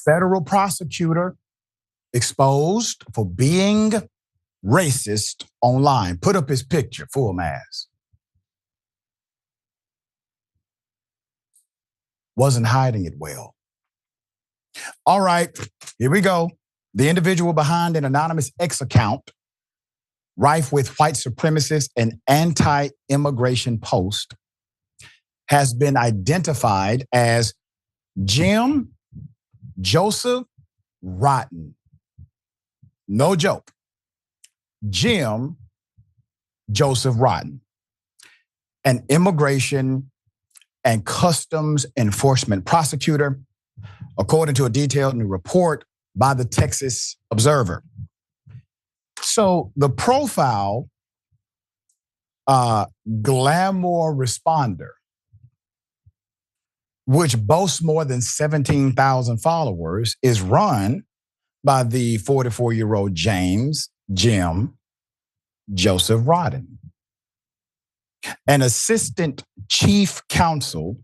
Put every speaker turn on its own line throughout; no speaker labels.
Federal prosecutor exposed for being racist online. Put up his picture, full mask. Wasn't hiding it well. All right, here we go. The individual behind an anonymous X account, rife with white supremacist and anti-immigration post, has been identified as Joseph Rodden. No joke. Joseph Rodden, an immigration and customs enforcement prosecutor, according to a detailed new report by the Texas Observer. So the profile, GlomarResponder, which boasts more than 17,000 followers, is run by the 44-year-old Joseph Rodden, an assistant chief counsel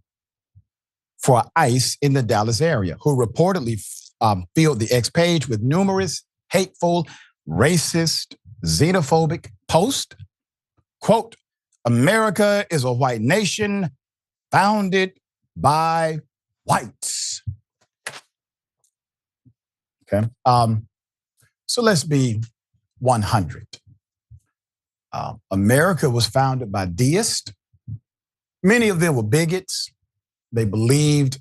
for ICE in the Dallas area, who reportedly filled the X page with numerous hateful, racist, xenophobic posts. Quote, America is a white nation founded by whites. Okay. So let's be 100. America was founded by deists. Many of them were bigots. They believed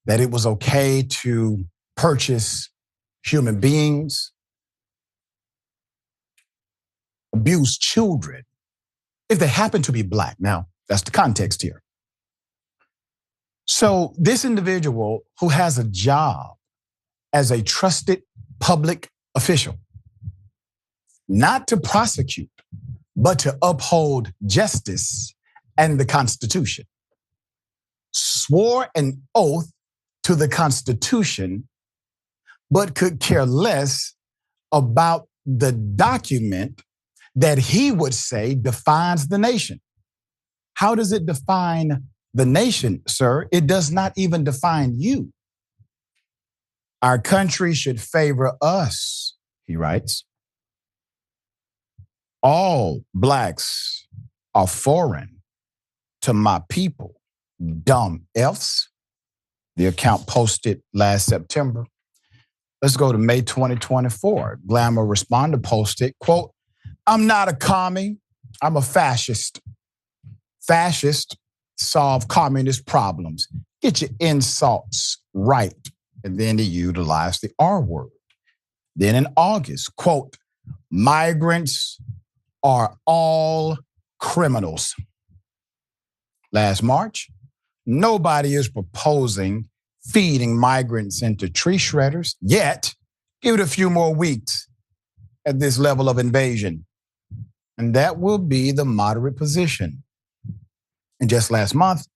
that it was okay to purchase human beings, abuse children, if they happen to be Black. Now, that's the context here. So this individual who has a job as a trusted public official, not to prosecute, but to uphold justice and the Constitution, swore an oath to the Constitution, but could care less about the document that he would say defines the nation. How does it define the nation, sir? It does not even define you. Our country should favor us, he writes. All Blacks are foreign to my people, dumb Fs. The account posted last September. Let's go to May 2024. GlomarResponder posted, quote, I'm not a commie, I'm a fascist. Fascists solve communist problems. Get your insults right. And then they utilize the R word. Then in August, quote, migrants are all criminals. Last March, nobody is proposing feeding migrants into tree shredders, yet give it a few more weeks at this level of invasion. And that will be the moderate position. And just last month,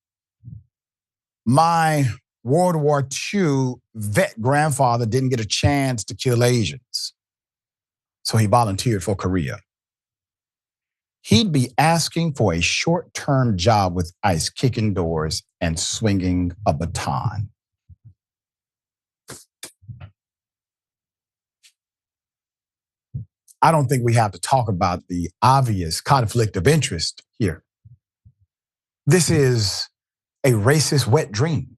my World War II vet grandfather didn't get a chance to kill Asians, so he volunteered for Korea. He'd be asking for a short-term job with ICE, kicking doors and swinging a baton. I don't think we have to talk about the obvious conflict of interest here. This is a racist wet dream.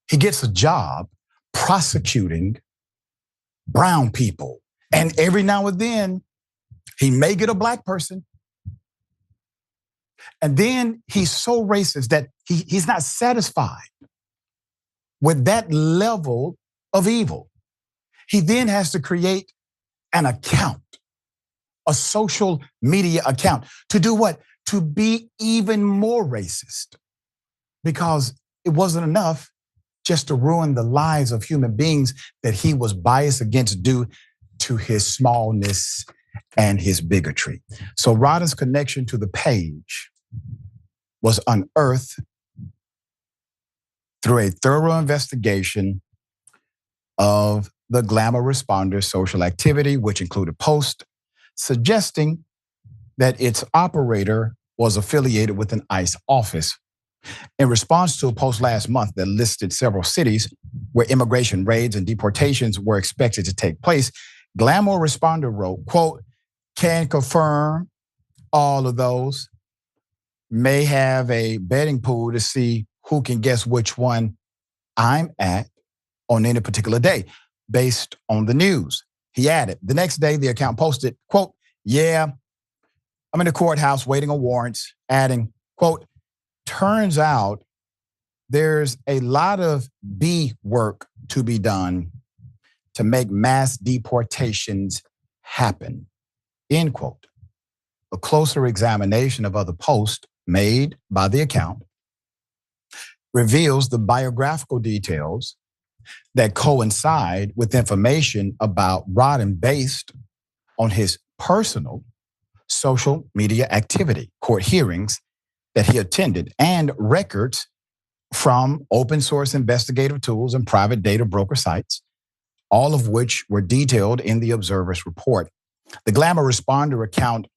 He gets a job prosecuting brown people, and every now and then, he may get a Black person. And then he's so racist that he's not satisfied with that level of evil. He then has to create an account, a social media account. To do what? To be even more racist. Because it wasn't enough just to ruin the lives of human beings that he was biased against due to his smallness and his bigotry. So Rodden's connection to the page was unearthed through a thorough investigation of the GlomarResponder social activity, which included posts suggesting that its operator was affiliated with an ICE office In response to a post last month that listed several cities where immigration raids and deportations were expected to take place, GlomarResponder wrote, quote, "Can confirm all of those. May have a betting pool to see who can guess which one I'm at on any particular day based on the news." He added, the next day the account posted, quote, "Yeah, I'm in the courthouse waiting on warrants," adding, quote, "Turns out there's a lot of B work to be done to make mass deportations happen," end quote. A closer examination of other posts made by the account reveals the biographical details that coincide with information about Rodden based on his personal social media activity, court hearings that he attended, and records from open source investigative tools and private data broker sites, all of which were detailed in the Observer's report. The GlomarResponder account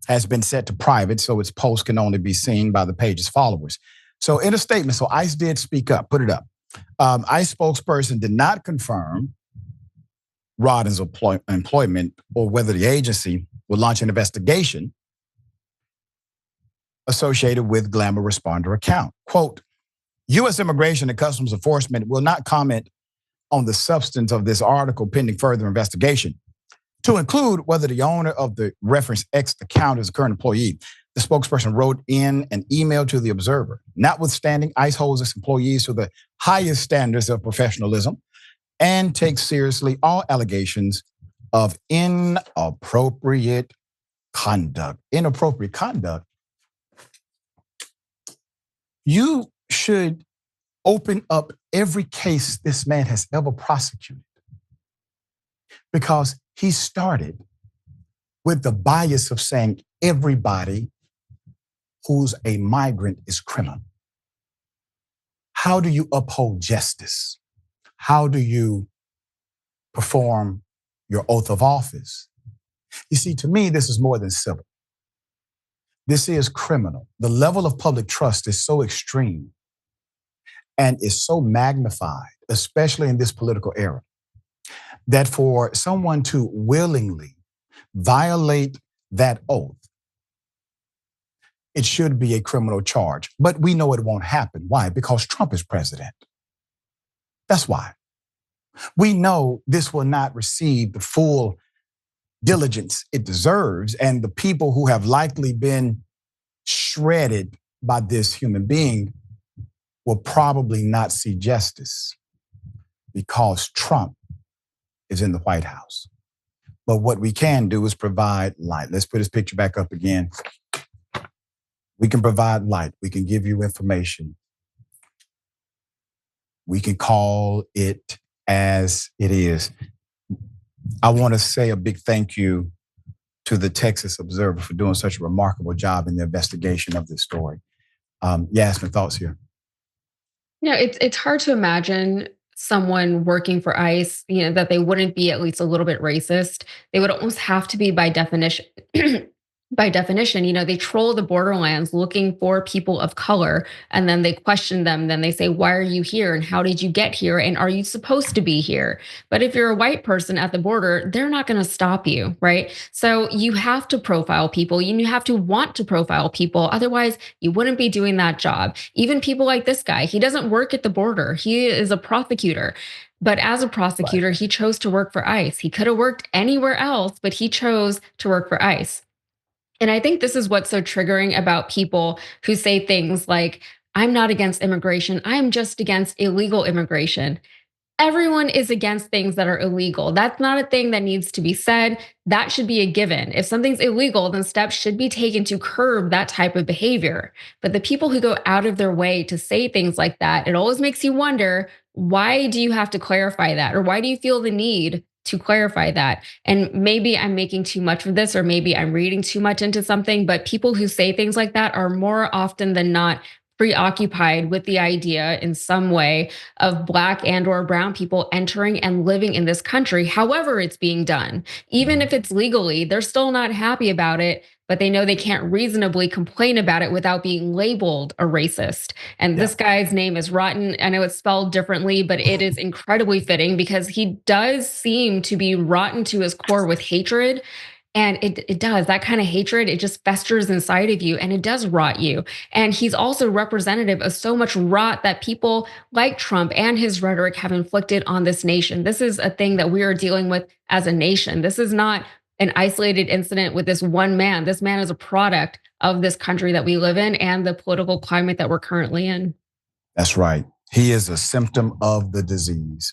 has been set to private, so its posts can only be seen by the page's followers. So in a statement, so ICE did speak up, put it up. ICE spokesperson did not confirm Rodden's employment or whether the agency will launch an investigation associated with GlomarResponder account. Quote, "U.S. Immigration and Customs Enforcement will not comment on the substance of this article pending further investigation, to include whether the owner of the reference X account is a current employee," the spokesperson wrote in an email to the Observer. Notwithstanding, ICE holds its employees to the highest standards of professionalism and takes seriously all allegations of inappropriate conduct. Inappropriate conduct. You should open up every case this man has ever prosecuted, because he started with the bias of saying everybody who's a migrant is criminal. How do you uphold justice? How do you perform your oath of office? You see, to me, this is more than civil. This is criminal. The level of public trust is so extreme and is so magnified, especially in this political era, that for someone to willingly violate that oath, it should be a criminal charge. But we know it won't happen. Why? Because Trump is president. That's why. We know this will not receive the full diligence it deserves, and the people who have likely been shredded by this human being will probably not see justice because Trump is in the White House. But what we can do is provide light. Let's put his picture back up again. We can provide light. We can give you information. We can call it as it is. I want to say a big thank you to the Texas Observer for doing such a remarkable job in the investigation of this story. Yasmin, thoughts here?
Yeah, it's hard to imagine someone working for ICE, that they wouldn't be at least a little bit racist. They would almost have to be by definition. By definition, they troll the borderlands looking for people of color, and then they question them. Then they say, "Why are you here? And how did you get here? And are you supposed to be here?" But if you're a white person at the border, they're not going to stop you, right? So you have to profile people. You have to want to profile people. Otherwise, you wouldn't be doing that job. Even people like this guy, he doesn't work at the border. He is a prosecutor. But as a prosecutor, he chose to work for ICE. He could have worked anywhere else, but he chose to work for ICE. And I think this is what's so triggering about people who say things like, "I'm not against immigration. I'm just against illegal immigration." Everyone is against things that are illegal. That's not a thing that needs to be said. That should be a given. If something's illegal, then steps should be taken to curb that type of behavior. But the people who go out of their way to say things like that, it always makes you wonder, why do you have to clarify that? Or why do you feel the need to clarify that? And maybe I'm making too much of this, or maybe I'm reading too much into something, but people who say things like that are more often than not preoccupied with the idea in some way of Black and or brown people entering and living in this country, however it's being done. Even if it's legally, they're still not happy about it but they know they can't reasonably complain about it without being labeled a racist. And
Yeah.
this guy's name is Rodden. I know it's spelled differently, but it is incredibly fitting because he does seem to be rotten to his core with hatred. And it does, that kind of hatred, it just festers inside of you and it does rot you. And he's also representative of so much rot that people like Trump and his rhetoric have inflicted on this nation. This is a thing that we are dealing with as a nation. This is not an isolated incident with this one man. This man is a product of this country that we live in and the political climate that we're currently in.
That's right. He is a symptom of the disease.